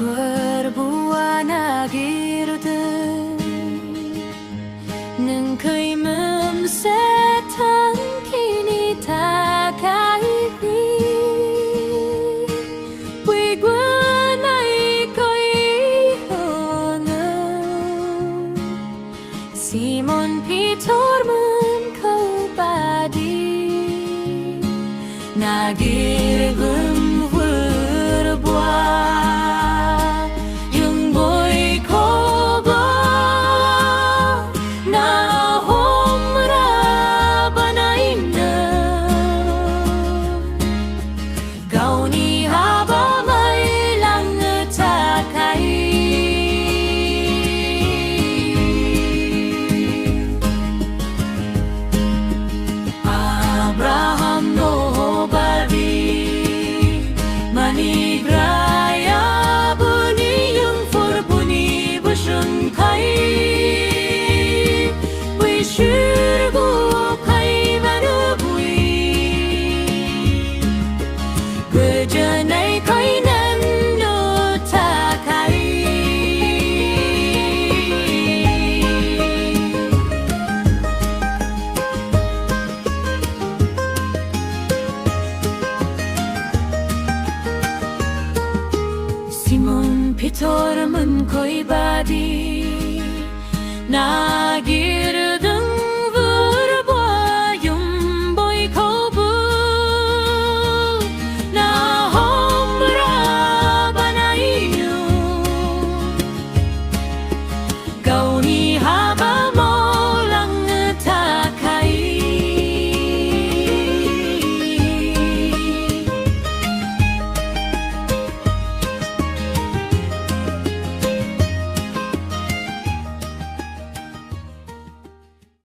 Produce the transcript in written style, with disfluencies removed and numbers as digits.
Perbuana girden Neng kay mem setan kini takai ri Pui guanai koi honga Simon Peter men kau badi Nagir gum berbuah Simon Peter men koi badi na